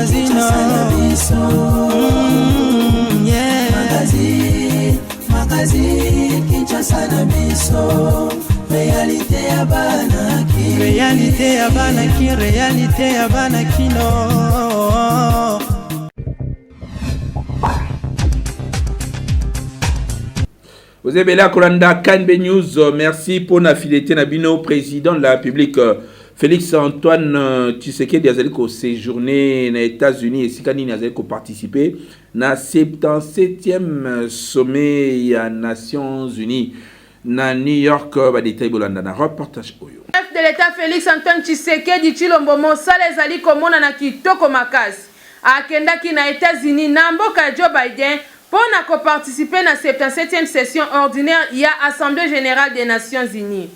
magazine magazine Kinshasa na biso réalité ya banaki réalité ya banaki réalité ya banakino. Vous avez là Kolanda Kanbe News. Merci pour la fidélité Nabino, président de la République Félix Antoine Tshisekedi azali ko séjourné aux États-Unis et Sikani azali ko participer na 77e sommet ya Nations Unies na New York. Ba détail bolanda na reportage oyo. Chef de l'État Félix Antoine Tshisekedi Tshilombo Mosala ezali komona na kitoko makasi akendaki na États-Unis na mboka Joe Biden pour participer à la 77e session ordinaire il y a Assemblée Générale des Nations Unies.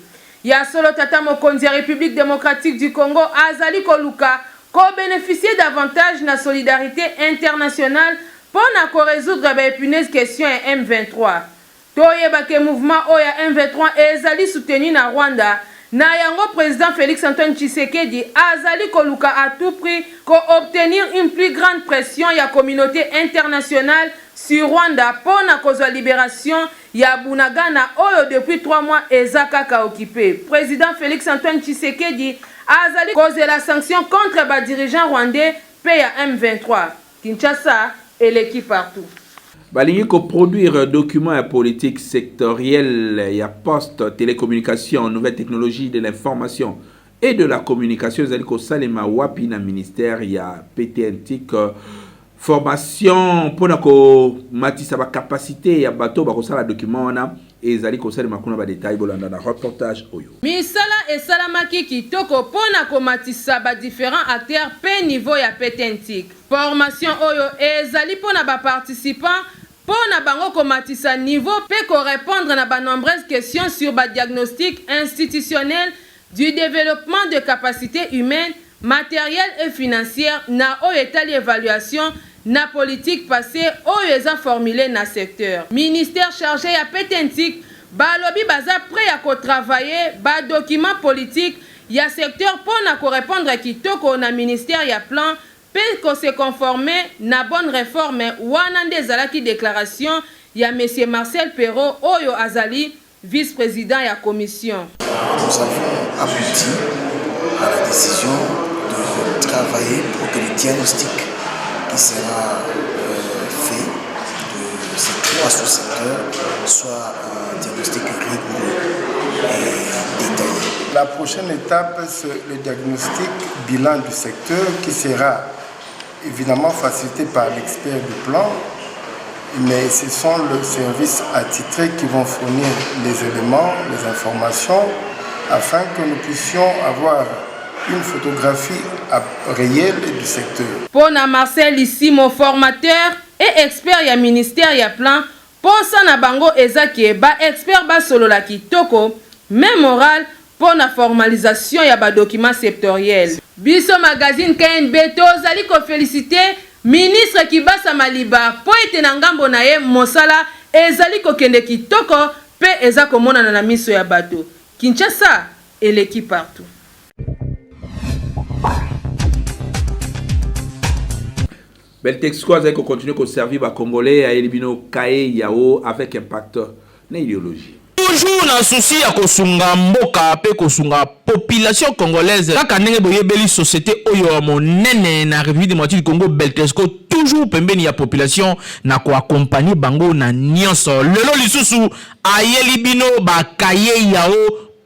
Il y a solo tata mokonzi ya République démocratique du Congo azali koluka ko bénéficier davantage de la solidarité internationale pour résoudre les épineuses questions à M23. Toyeba ke mouvement oya M23 ezali soutenu na Rwanda. Na yango président Félix Antoine Tshisekedi azali koluka à tout prix ko obtenir une plus grande pression ya communauté internationale sur Rwanda pour la libération ya Bunagana oyo depuis 3 mois ezakaka occupé. Président Félix Antoine Tshisekedi azali cause la sanction contre les dirigeants rwandais PA M23. Kinshasa et l'équipe partout. Balingi ko produire documents et politique sectorielle ya poste télécommunication nouvelles technologies de l'information et de la communication ezali ko salema wapi na ministère ya PTNTIC formation pour ko matisa ba capacité ya bato ba ko sala document wana ezali ko salema kuna ba détail bolanda na reportage oyo. Misala et salamaki kitoko pona ko matisa ba différents acteurs pe niveau ya PTNTIC. Formation oyo ezali pona ba participants pona bango ko matisa niveau pe ko répondre na ba nombreuses questions sur ba diagnostic institutionnel du développement de capacités humaines, matérielles et financières na oyo etali évaluation na politique passée oyo eza formulé na secteur. Ministère chargé à PTNTIC balobi baza prêt à travailler ba document politique ya secteur pour na répondre kitoko na ministère ya plan pe ko se conformer na bonne réforme wana ndezalaki déclaration ya monsieur Marcel Perrault oyo azali vice-président ya commission. Nous avons abouti à la décision de travailler pour que le diagnostic qui sera fait de ces 3 sous-secteurs soit un diagnostic rigoureux et détaillé. La prochaine étape, c'est le diagnostic bilan du secteur qui sera évidemment facilité par l'expert du plan, mais ce sont les services attitrés qui vont fournir les éléments, les informations, afin que nous puissions avoir une photographie réelle du secteur. Pour Marcel ici, mon formateur et expert ya ministère ya plan, pour ça na bango ezaki ba expert ba solo la kitoko, mais moral pour la formalisation ya ba document sectoriel. Biso magazine KNB tozali ko féliciter ministre Kibasa Maliba po ete na ngambo na ye mosala ezali ko kende kitoko pe eza komona na miso ya bato. Kinshasa et l'équipe partout. Beltexco a continué à servir les Congolais à Elibino Kaye Yao avec impact na idéologie. Toujours na souci ya kosunga mboka pe kosunga population congolaise kaka ndenge boyebeli société oyo monene na République démocratique du Congo Beltexco toujours pembeni ya population na ko accompagner bango na nyonso lelo lisusu ayeli bino bakaye yao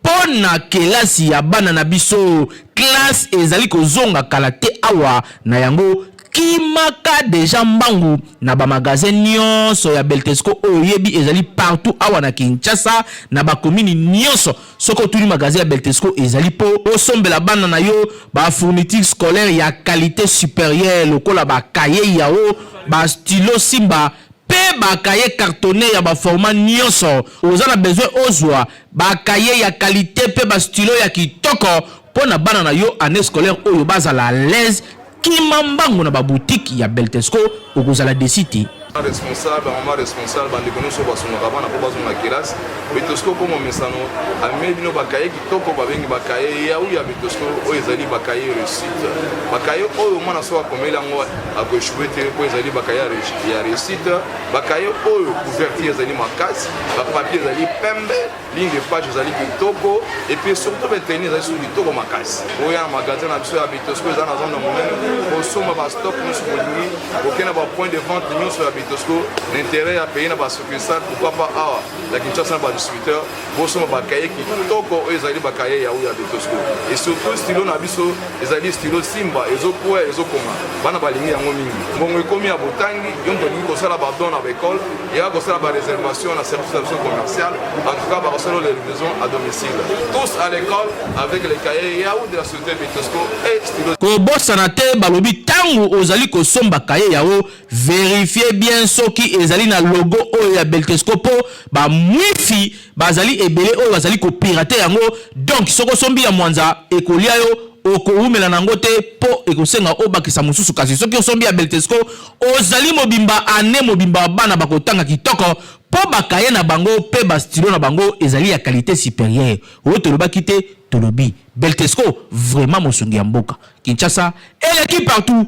pona kelasi ya bana na biso classe ezali kozonga kalate awa na yango kimaka deja mbangu na ba magasin nyonso ya Beltexco oyebi ezali partout awa na Kinshasa na ba commune nyonso soko tuli magasin ya Beltexco ezali po osombela bana na yo ba fourniture scolaire ya qualité supérieure lokola ba cahier yao ba stylo simba pe ba cahier cartonné ya ba format nyonso ozana besoin ozwa ba cahier ya qualité pe ba stylo ya kitoko pona bana na yo année scolaire oyo bazala à l'aise Kimambango na ba boutique ya Beltexco okozala de cité responsable maman responsable bandeko nyonso basungaka bana mpo bazonga kelasi Betosco comme mesano ameli bino bakaye kitoko babengi bakaye ya uya Betosco oyo ezali bakaye réussite bakaye oyo mwana so akomeli yango akoéchouer te po ezali bakaye ya réussite bakaye oyo couverture ezali makasi bapapier ezali pembe ligne de page ezali kitoko et puis surtout beteni ezali sur kitoko makasi oyo ya magasin na biso ya Betosco eza na zone monene osomba ba stock nyonso bolingi okena ba point de vente nyonso ya Betosco l'intérêt à payer na ba succursale pourquoi pas awa la Kinshasa ba distributeur bosoma bakaye kitoko oyo ezali bakaye ya uya Betosco et surtout stylo na biso ezali stylo simba ezokuwa ezokoma bana balingi yango mingi mbongo ekomi ya botangi yonto lingi kosala ba don na école et kosala ba réservation na service commercial en tout cas ba kosala les livraisons à domicile tous à l'école avec les cahiers ya de la société Betosco et stylo ko bosana te balobi tangu ozali kosomba kaye yao vérifier bien soki ezali na logo oyo ya Betosco po ba mwifi bazali ebele oyo bazali ko pirater yango donc soko sombi ya mwanza ekolia yo okoumela nango te po ekosenga obakisa mususu kasi soki osombi ya Betosco ozali mobimba ane mobimba bana bakotanga kitoko po bakaye na bango pe ba stylo na bango ezali ya qualité supérieure oyo tolobaki te tolobi Betosco vraiment mosungi ya mboka Kinshasa et l'équipe partout.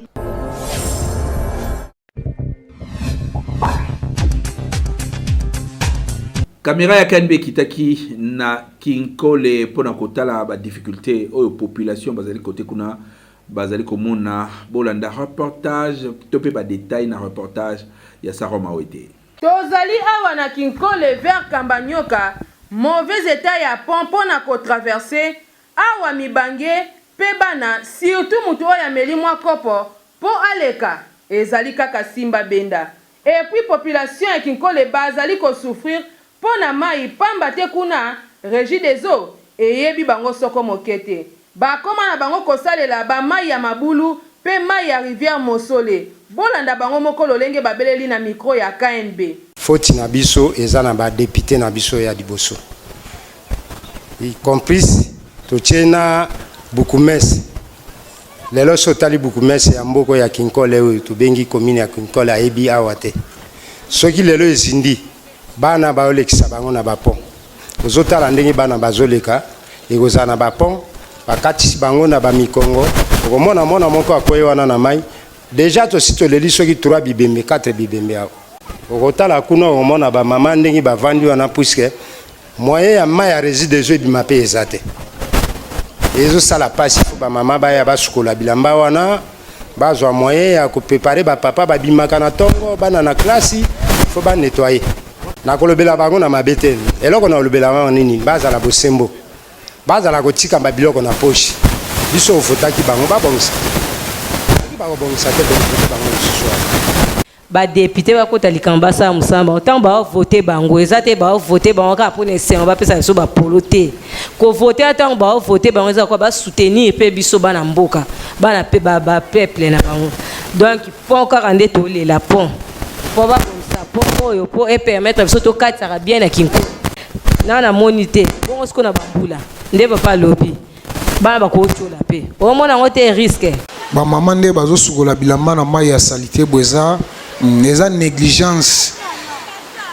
Caméra ya KNB kitaki na Kinkole pona kotala ba difficulté oyo population bazali côté kuna bazali komona bolanda reportage topé ba détail na reportage ya Saroma Wete. Tozali awa na Kinkole vers Kambanyoka mauvais état ya pont na ko traverser awa mibange pe bana surtout mutu oya meli mwa kopo po aleka ezali kaka simba benda et puis population ya Kinkole bazali ko souffrir pona mai pamba te kuna régie des eaux eyebi bango soko mokete bakoma na bango kosalela ba mai ya mabulu pe mai ya rivière Mosole bolanda bango moko lolenge babeleli na micro ya KNB faute na biso eza na ba député na biso ya liboso y compris tochena bukumesi lelo sotali bukumesi ya mboko ya Kinkole oyo tubengi commune ya Kinkole ayebi awate soki lelo ezindi bana baolekisa bango na bapon ozotala ndenge bana bazoleka ekozala na bapon bakatisi bango na bamikongo okomona mona moko akoye wana na mai deja tosi toleli soki 3 bibembe 4 bibembe awo okotala kuna okomona bamama ndenge bavandi wana puisque moyen ya mai ya régie des eaux ebima mpe eza te ezosala pasi fo bamama baya basukola bilamba wana bazwa moyen ya koprepare bapapa babimaka na ntongo bana na klasi fo banettoye nakolobela bango na mabete eloko na olobela bango nini bazala bosembo bazala kotika babiloko na poche biso ofotaki bango babongisa bakobongisa te bango lisusu ba député bakota likamba sa musamba autant ba voter bango ezate ba voter bango ka pona esengo ba pesa so ba polote ko voter autant ba voter bango za ko ba soutenir pe biso bana mboka bana pe ba peuple na bango donc faut ka rendre tolé la pont pour ba pour permettre biso to katara bien na Kinkole na monité bon ce qu'on a bambula nde papa lobby bana bakotola pe au moins on te risque ba maman nde bazo sukola bilamba na mai ya salité boza eza négligence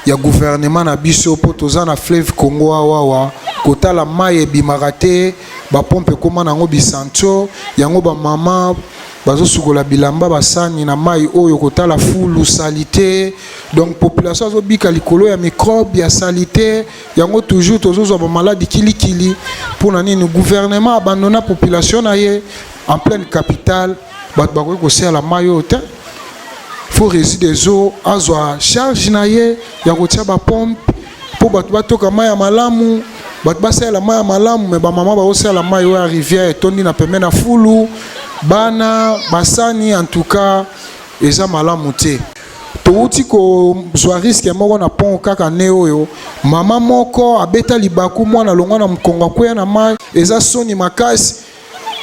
ya gouvernement na biso po toza na fleuve Congo awa kotala mai ebimaka te ba pompe koma nango bisancho yango ba mama bazo sukola bilamba basani na mai oyo kotala fulu salité donc population azo bika likolo ya microbe ya salité yango toujours tozozwa ba maladie kilikili pour nini gouvernement abandonna population na ye en pleine capitale bat bakoki kosala mai oyo te faut régie des eaux azwa charge na ye ya kotia ba pompe po bato batoka mai ya malamu bato basala mai ya malamu me ba mama baosala mai oyo ya rivière etondi na pembeni na fulu bana basani en tout cas eza malamu te touti ko zwa risque moko na pont kaka ne oyo mama moko abeta libaku mwana longa na mkonga koya na mai eza soni makasi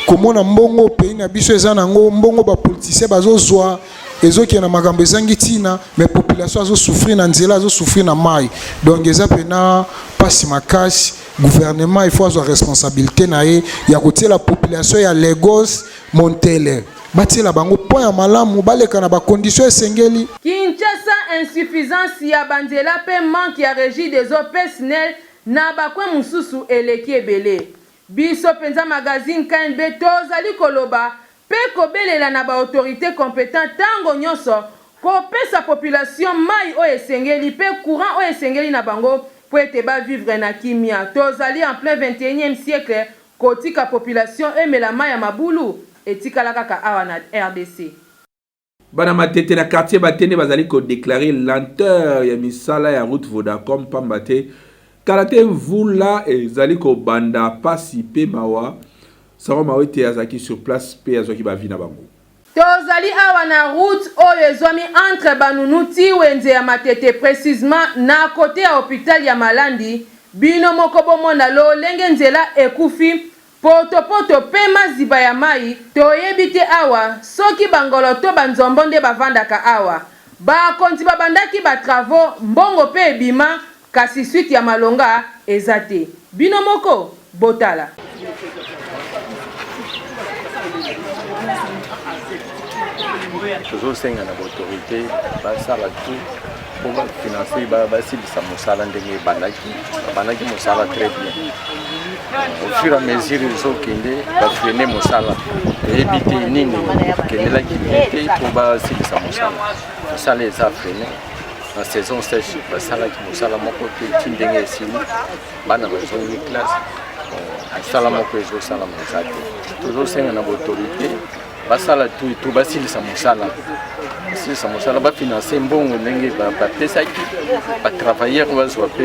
komona mbongo pays na biso eza nango mbongo ba politicien bazozwa ezoki na makambo ezangi tina mais population azo souffrir na nzela azo souffrir na mai donc eza pena pasi makasi gouvernement il faut avoir responsabilité na ye ya kotia la population ya Lagos Montele batia la bango point ya malamu baleka na ba condition esengeli Kinshasa insuffisance ya banzela pe manque ya régie des eaux personnelles na bakwe mususu eleki ebele. Biso penza magazine KNB tozali koloba pe kobelela na ba autorité compétent tango nyonso kopesa population mai o esengeli pe courant o esengeli na bango po ete ba vivre na kimia. Tozali en plein 21e siècle kotika population emela mai ya mabulu etikala kaka awa na RDC. Bana matete na quartier batene bazali ko déclarer lenteur ya misala ya route Vodacom pambate kalate vula ezali ko banda pasi pe mawa saro mawete azaki sur place pe azoki bavi na bango. Tozali awa na route oyo ezwami entre banunuti wenze ya matete précisément na côté ya hôpital ya Malandi bino moko bomona lo lenge nzela ekufi poto pe maziba ya mai toyebi te awa soki bangolo to banzombo nde bavandaka awa bakonzi babandaki batravaux mbongo pe ebima kasi suite ya malonga eza te bino moko botala. tozosenga na baautorité basala tout po bafinanse basilisa mosala ndenge ebandaki mosala très bien. Au fur et à mesure ezokende bafrene mosala toyebi te nini kendelaki te po basilisa mosala eza frene. Na saison sèche basalaki mosala moko te ti ndenge esili bana bazongi classe mosala moko ezosalama eza te. Tozosenga na baautorité basala tout basilisa mosala bafinanse mbongo ndenge bapesaki batravailleur bazwa pe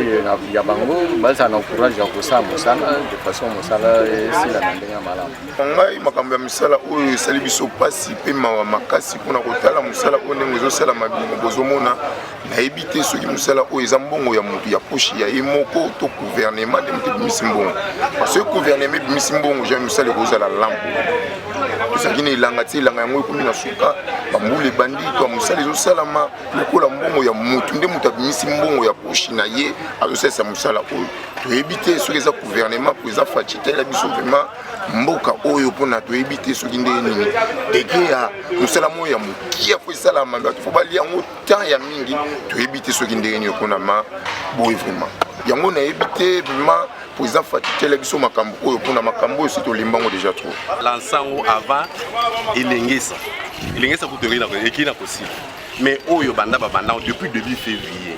ya bango bazala na courage ya kosala mosala de façon mosala esila na ndenge ya malamu. Ngai makambo ya misala oyo esali biso pasi pe mawa makasi mpona kotala mosala oyo ndenge ezosalama bino bozomona nayebi te soki mosala oyo eza mbongo ya motu ya poshi ya ye moko to gouvernement nde moto ebimisi mbongo parce que gouvernement ebimisi mbongo jamai mosala ekozala lampo tozalaki na elanga te elanga yango ekomi na suka bambula ebandi to mosala ezosalama lokola mbongo ya motu nde moto abimisi mbongo ya poshi na ye azosalisa mosala oyo toyebi te soki eza gouvernement po eza facilitela biso vraiment mboka oyo mpona toyebi te soki nde nini degre ya mosala moyo ya mokia po esalama bato fo balia yango temps ya mingi toyebi te soki ndenge nini ekonama boye vraiment yango nayebi te vraiment pour eza facilitela biso makambo oyo mpona makambo oyo si tolimbango déjà trop lansango avant elengesa kutoki eki na kosila mais oyo banda babanda depuis début février.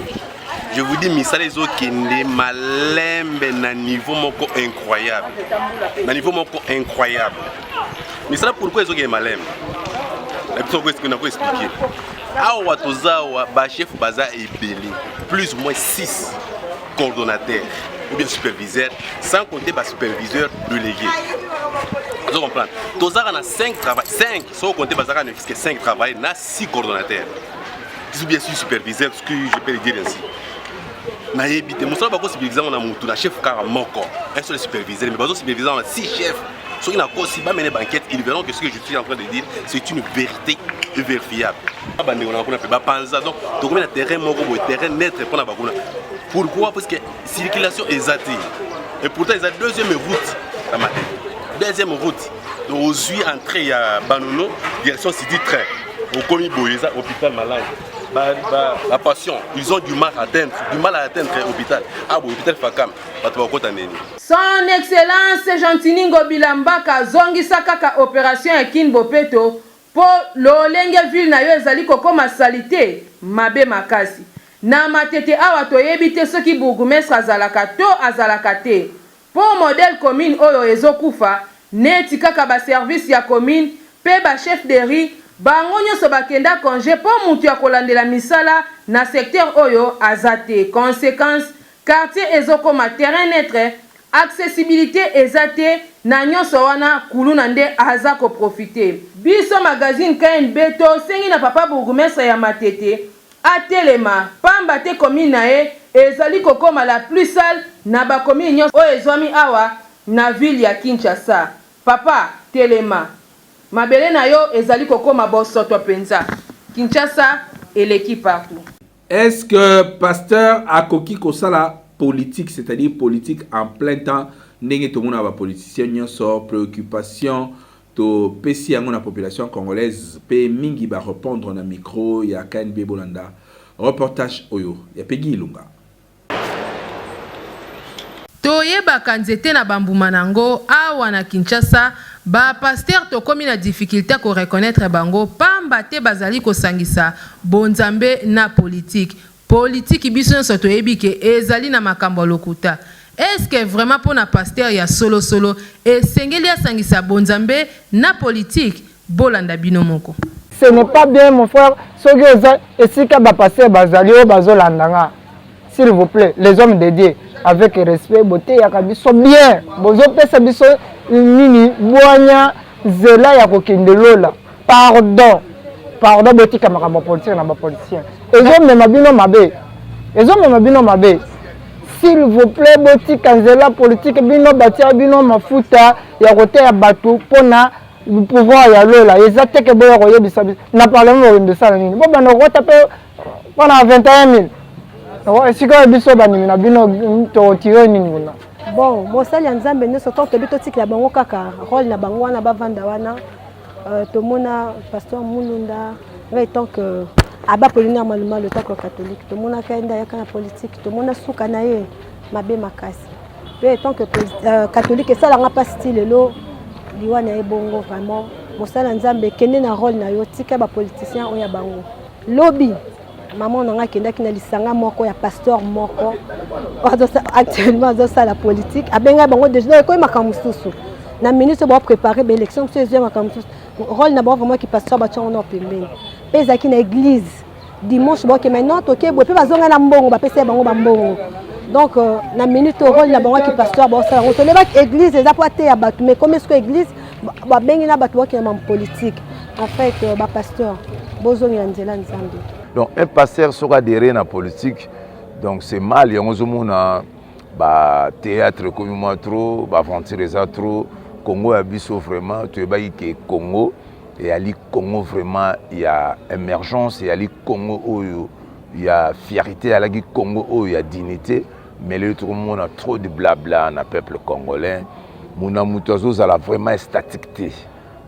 Je vous dis misala ezokende malembe na niveau moko incroyable. Misala pourquoi ezokende malembe? Na biso ko expliquer. Awa tozawa ba chef baza ebeli plus ou moins 6 coordonnateurs ou bien superviseurs sans compter ba superviseur délégué. Vous comprenez? Tozara na 5 sans compter bazaka na 5 travail na 6 coordonnateurs. Ou bien 6 superviseurs, ce que je peux le dire ainsi. Na yebite mosala bako superviseur na mutu na chef kara moko un seul superviseur mais bazo superviseur na 6 chefs ceux qui na kosi ba mener banquette ils verront que ce que je suis en train de dire c'est une vérité vérifiable bande on a qu'on fait ba panza donc to comme na terrain moko bo terrain net pour na bakuna pourquoi parce que circulation exacte et pourtant ils a deuxième route à matin deuxième route donc aux yeux entrée à Banono direction Sidi train au commis Boyeza hôpital Malade. La passion, ils ont du mal à atteindre l'hôpital. Ah bon, l'hôpital Fakam, Son Excellence Jantiningo Bilambaka zongisa kaka opération ya Kinbopeto po lolenge ville na yo ezali kokoma salite mabe makasi. Na matete awa toyebi te soki bourgmestre azalaka to azalaka te. Po modèle commune oyo ezokufa neti kaka ba service ya commune pe ba chef de riz bango nyonso bakenda congé po mutu ya kolandela misala na secteur oyo azate. Conséquence, quartier ezokoma terrain netre, accessibilité ezate na nyonso wana kuluna nde aza ko profiter. Biso magazine KNB to sengi na papa bourgmestre ya Matete atelema pamba te commune na ye ezali kokoma la plus sale na ba commune nyonso oyo ezwami awa na ville ya Kinshasa. Papa telema mabele na yo ezali kokoma bosoto penza. Kinshasa eleki partout. Est-ce que pasteur akoki kosala politique, c'est-à-dire politique en plein temps, ndenge to mona ba politicien nyonso préoccupation to pesi yango na population congolaise pe mingi ba répondre na micro ya KNB Bolanda Reportage Oyo, ya Peggy Ilunga. Toyebaka nzete na bambuma nango awa na Kinshasa ba pasteur tokomi na difficulté ko reconnaître bango pamba te bazali ko sangisa bonzambe na politique biso nso toyebi ke ezali na makambo lokuta. Est-ce que vraiment pour na pasteur ya solo et sengeli ya sangisa bonzambe na politique bolanda bino moko? Ce n'est pas bien mon frère, ce que esika ba pasteur bazali o bazolandanga. S'il vous plaît, les hommes dédiés avec respect, beauté, yakabiso bien. Bozo pesa biso nini boanya zela ya kokende lola. Pardon botika makambo politicien na ba politicien. Ezo mema bino mabe. S'il vous plaît, botika zela politique bino batia bino mafuta ya kote ya batu pona pouvoir ya lola. Ezate ke boya koyebisa biso. Na parlement de ça nini. Bo bana ko taper pendant 21 000. Bon, mosali nzambe ne soto to bito tikla bango kaka rôle na bango wana bavanda wana to mona pasteur Mulunda ngai tant que aba polina maluma le temps catholique to mona kaenda ya kana politique to mona suka na ye mabe makasi pe tant que catholique ça la pas style lo liwana e bongo vraiment mosali nzambe kende na rôle na yo tika ba politicien oya bango lobby. Maman n'a pas de lisanga moko ya pasteur moko actuellement dans la politique abenga bango déjà ko makamususu na ministre ba préparer l'élection c'est deuxième makamususu rôle na ba vraiment qui pasteur ba tchon no pembeni pesa ki na église dimanche ba ke maintenant to ke bo pe bazonga na mbongo ba pesa bango ba mbongo donc na minute rôle na bango qui pasteur ba ça to le ba église za poate ya batu mais comme est-ce que église ba bengi na batu ki na politique en fait ba pasteur bozonga nzela nzambe. Donc un pasteur sera adhéré à la politique, donc c'est mal. Il y a un théâtre comme moi trop, aventure trop. Congo a biso vraiment, tu es que Congo et à Congo vraiment il y a émergence et à Congo où il y a fierté, à Congo où il y a dignité. Mais le tout le monde a trop de blabla dans le peuple congolais. Mon amoutazo a vraiment staticité.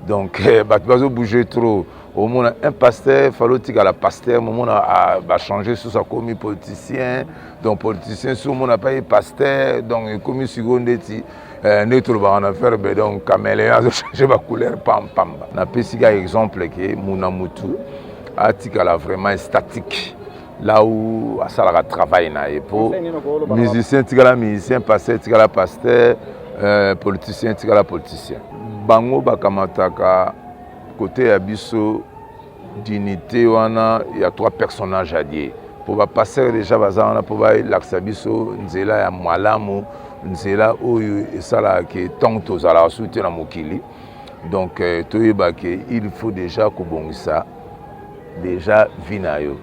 Donc bateau bouger trop. Au moins un pasteur, il fallait que la pasteur, au moins a changé sur sa commis politicien. Donc politicien, sur mon n'a pas eu pasteur, donc commis seconde neutre en affaire, donc caméléon a changé ma couleur pam. On a pris un exemple que mon Moutou a vraiment statique. Là où ça a travaillé pour musicien, musicien, pasteur, politicien, politicien. Bango bakamataka côté Abisso, dignité, il y a 3 personnages à dire. Pour passer déjà, pour l'Axabisso, Nzela ya Mwalamu, Nzela Oyo, et ça là qui est tant aux à la suite de Mokili. Donc, il faut déjà que ça, déjà vinayo.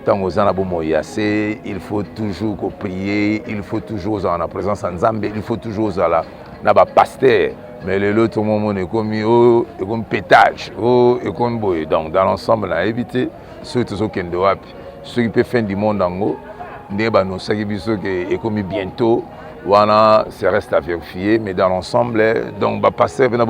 Tant aux anabomoyase, il faut toujours prier, il faut toujours en la présence en Zambie, il faut toujours à la pasteur. Mais l'autre moment est comme pétage, est comme boy. Donc dans l'ensemble, on a évité ceux qui sont ceux qui peuvent faire du monde en haut. Nous est comme bientôt, ça reste à vérifier. Mais dans l'ensemble, donc va passer venir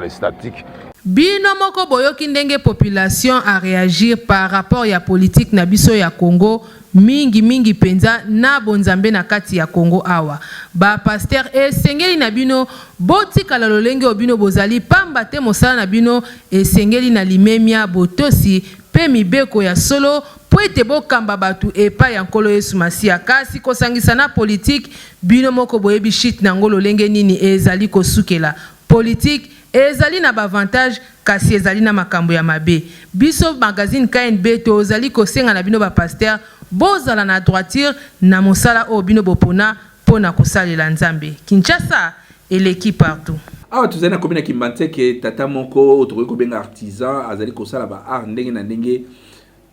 les statiques. Bino moko boyoki ndenge population a réagir par rapport à la politique na biso ya Congo. Mingi penza na bonzambe na kati ya Congo awa ba pasteur esengeli na bino botika la lolenge obino bozali pamba te mosala na bino esengeli na limemia botosi pe mibeko ya solo po ete bokamba batu epa ya nkolo Yesu Masia kasi kosangisa na politique bino moko boyebi shit na ngolo lolenge nini ezali kosukela politique ezali na avantage kasi ezali na makambo ya mabe biso magazine KNB to ezali kosenga na bino ba pasteur bozala na droiture na mosala o bino bopona pona kosalela nzambe Kinshasa et l'équipe partout. Ah tu zana komina kimbante ke tata moko otokoki kobenga artisan azali kosala ba art ndenge na ndenge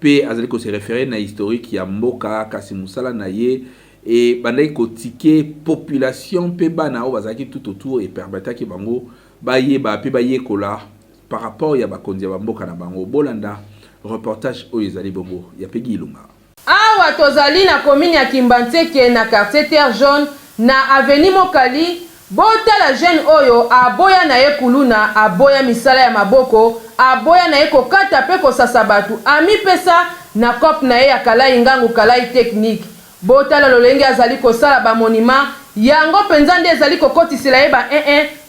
pe azali ko se référer na historique ya mboka kasi mosala na ye et bandai kotike population pe bana o bazaki tout autour et permettre ki bango baye ba pe baye kola par rapport ya bakonzi ya mboka na bango bolanda reportage o ezali bongo ya Peggy Ilunga. Awa tozali na commune ya Kimbanteke na quartier Terre Jaune na avenue Mokali botala jeune oyo aboya na ye kuluna aboya misala ya maboko aboya na ye kokata pe kosasa batu ami pesa na COP na ye ya Kalai Ngangu Kalai technique botala lolenge azali kosala ba monument yango penza nde ezali kokotisela ye ba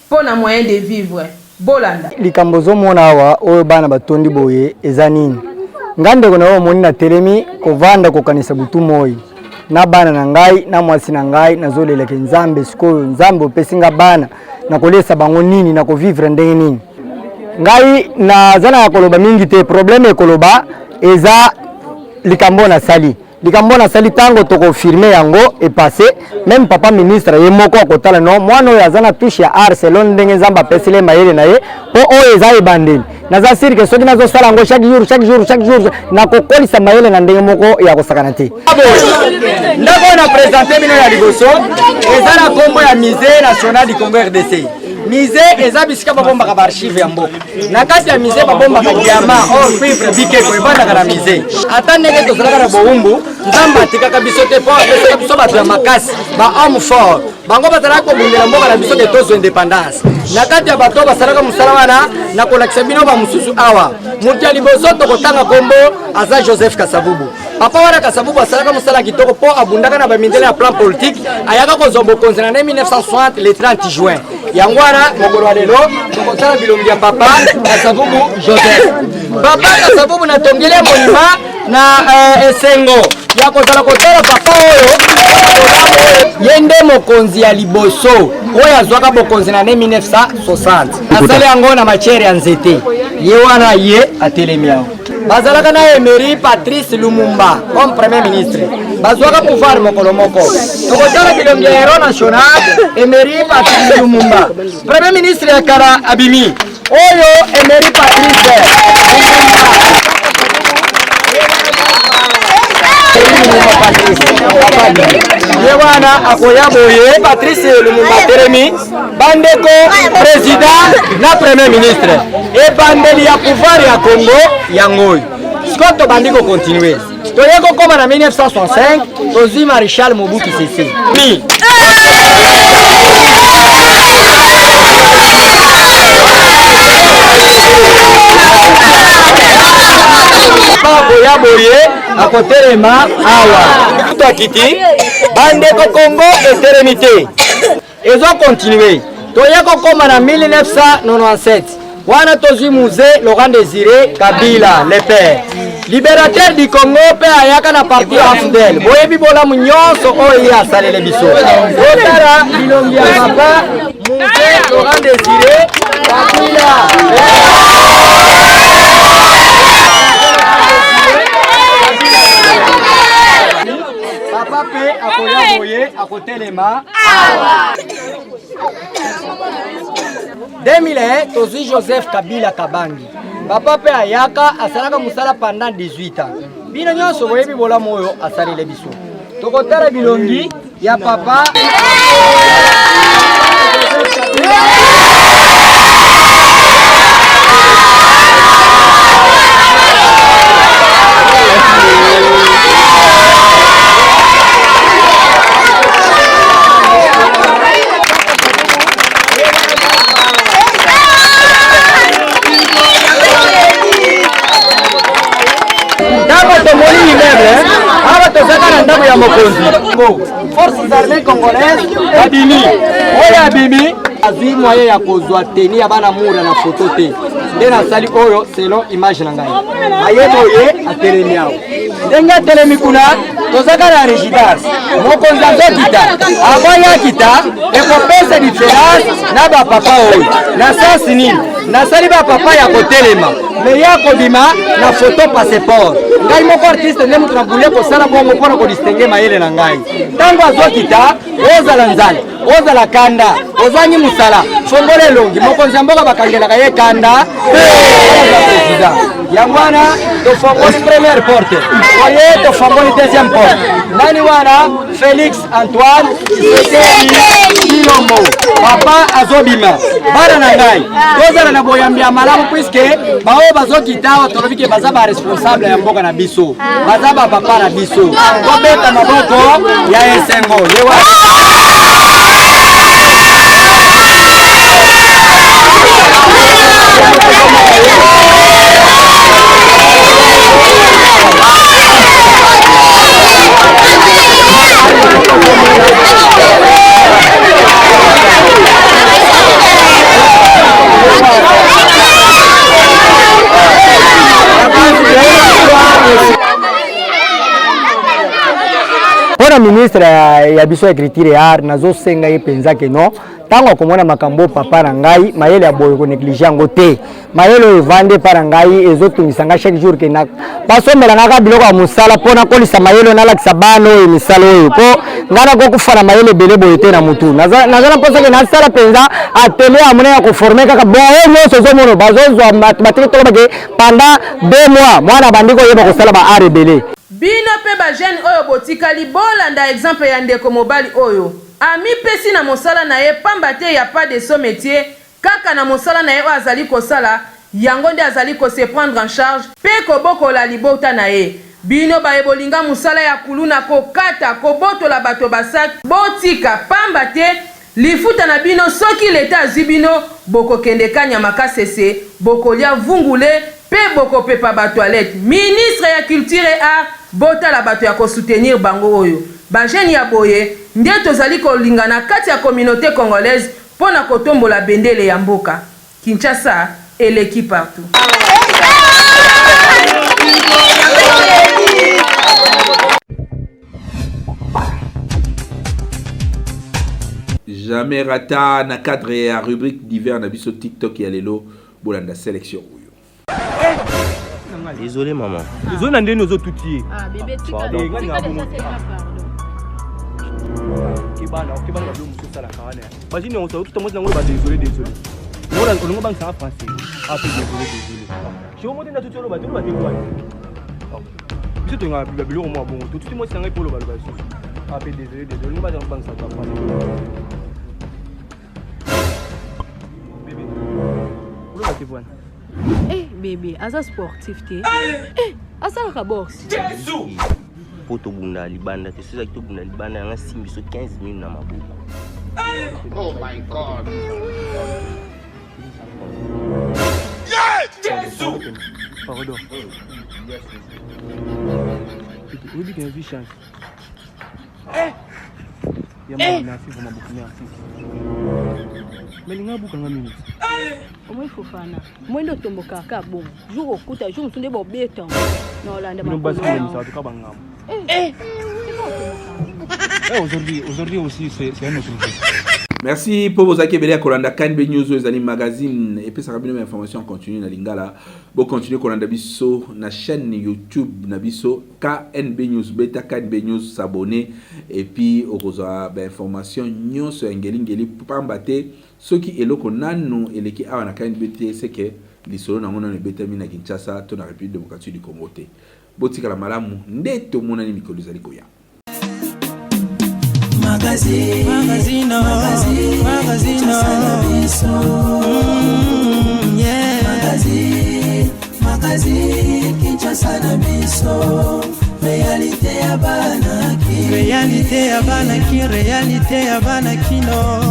pona moyen de vivre bolanda likambo zomona awa oyo bana batondi boye eza nini ngande kona oyo moni na telemi kovanda kokanisa butu moi na bana na ngai na mwasi na ngai nazoleleke nzambe sikoyo nzambe opesinga bana na kolesa bango nini na kovivre ndenge nini ngai nazana ya koloba mingi te problème ekoloba eza likambo na sali tango to confirmer yango et passé même papa ministre ye moko akotala no mwana oyo azana touche ya Arcelon ndenge nzamba pesile mayele na ye po oyo eza ebandeli naza siri ke soki nazo sala ngo chaque jour na kokolisa mayele na ndenge moko ya kosakana te ndako na présenter bino ya liboso eza na kombo ya musée national du Congo RDC musée eza bisika babombaka ba archive ya mboka na kati ya musée babombaka diamant or cuivre bikeko ebandaka na musée ata ndenge tozalaka na bowumbu nzambe atikaka biso te po apesaka biso bato ya makasi ba homme fort bango bazalaka kobundela mboka na biso ke tozwa indépendance na kati ya bato basalaka mosala wana na kolakisa bino bamosusu awa moto ya liboso tokotanga kombo aza Joseph Kasavubu papa wana Kasavubu asalaka mosala kitoko po abundaka na bamindele ya plan politique ayaka kozwa bokonzi na 1960 le 30 juin yango wana mokolo wa lelo tokotala bilongi ya papa Kasavubu Joseph papa Kasavubu na tongele monument na esengo ya kozala kotala papa oyo yende mokonzi ya liboso oyo azwaka bokonzi na 1960 asali yango na matière ya nzete ye wana ye atelemi yango bazalaka na Emery Patrice Lumumba comme premier ministre bazwaka pouvoir mokolo moko tokotala bilongi ya héros national Emery Patrice Lumumba premier ministre ya kala abimi oyo Emery Patrice Yewana akoya boye Patrice Lumumba Teremi bandeko président na premier ministre et bandeli ya pouvoir ya Congo yangoy Scott bandiko continuer toyeko koma na 1965 tozi Marshal Mobutu Sese ya boye akotelema awa to akiti bandeko Congo eternité ezo continuer toyeko koma na 1997 wana tozwi musée Laurent Désiré Kabila le père libérateur du Congo pe ayaka na parti AFDEL boyebi bolamu nyonso oyo asalele biso otala bilongi ya papa musée Laurent Désiré Kabila papa pe akoya boye akotelema 2001 tozwi Joseph Kabila Kabangi papa pe ayaka asalaka musala pendant 18 ans bino nyonso boyebi bolamu oyo asalele biso tokotala bilongi ya papa Forces armées congolaises abimi oyo abimi azwi moyen ya kozwa teni ya bana mura na foto te nde nasali oyo selon image na ngai ayebo ye atelemi awo ndenge atelemi kuna tozaka na résidence mokonzi azokita avant yakita ekopesa différence na bapapa oyo na sansi nini nasali bapapa ya kotelema me ya kobima na foto passeport ngai moko artiste nde mutu nabule kosala bongo mpona kodistingue mayele na ngai ntango azokita ozala nzala ozala kanda ozangi musala fongola elongi mokonzi ya mboka bakangelaka ye kanda président yango wana tofongoli première porte oye tofongoli deuxième porte nani wana Félix Antoine Tshisekedi Tshilombo papa azobima bana na ngai tozala na boyambi ya malamu puisque baoyo bazokita awa tolobi ke baza baresponsable ya mboka na biso baza bapapa na biso tobeta maboko ya esengo na ministre ya biso écriture et art nazo senga ye penza ke non tango akomona makambo papa na ngai mayele ya boyo ko négliger ngo te mayele evande para ngai ezotungisa nga chaque jour ke na basomela ngaka biloko ya musala pona kolisa mayele na lakisa bano e misala oyo po ngana ko kufana mayele bele boyo te na mutu nazana posa ke na sala penza atelier amone ya ko former kaka bon nyonso zomono bazozwa matériel to bake pendant 2 mois mwana bandiko yeba ko sala ba art belé bino pe ba jeune oyo botikali bolanda exemple ya ndeko mobali oyo ami pesi na mosala na ye pamba te ya pas de son métier kaka na mosala na ye o azali kosala yango nde azali ko se prendre en charge pe kobokola libota na ye bino ba ebolinga mosala ya kuluna kokata kobotola bato basak botika pamba te lifuta na bino soki leta azwi bino bokokende kanya makasese bokolia vungule pe bokopepa ba toilette ministre ya culture et art botala bato ya kosoutenir bango oyo bajeni ya boye nde tozali kolingana kati ya communauté congolaise pona kotombola bendele ya mboka Kinshasa eleki partout. Jamais rata na cadre ya rubrique divers na biso TikTok ya lelo bolanda sélection oyo. Désolé maman. Désolé nandé nous autres tout. Ah bébé tu pardon. Kibana muso sala kawana. Imagine on tout monde nango ba désolé. On ngo bang ça français. Ah désolé. Je mo tenda tout ba te quoi. Biso to nga bilo mo bon tout mo sanga polo ba ba. Ah désolé. Ngo ba bang ça français. Eh bébé, asa sportif te. Asa la boxe. Jésus. Poto bunda libanda te sisa to bunda libanda nga simbiso 15 minutes na maboko. Oh my god. Jésus. Pardon. Oui, bien une chance. Ya mama merci vraiment beaucoup merci. Mais ninga buka nga minute. Omwe fofana. Mwendo tomboka ka bon. Jour okuta jour mtunde bo beta. Na Hollande ma. Nous basons ça tout ka bangam. Aujourd'hui aussi c'est un autre jour. Merci pour vos accueils à Kolanda KNB News les magazine et puis ça rabine information continue na lingala. Bo continuer Kolanda biso na chaîne YouTube na biso KNB News beta KNB News s'abonner et puis okoza ba information nyonso ngeli pambate soki eloko nanu eleki awa na KNB c'est que lisolo na mona ne beta mina Kinshasa to na République démocratique du Congo te. Botika la malamu ndeto mona ni mikolo zali koya. Magazine, Kinshasa na biso. Réalité ya banaki, réalité ya banaki, réalité ya banaki no.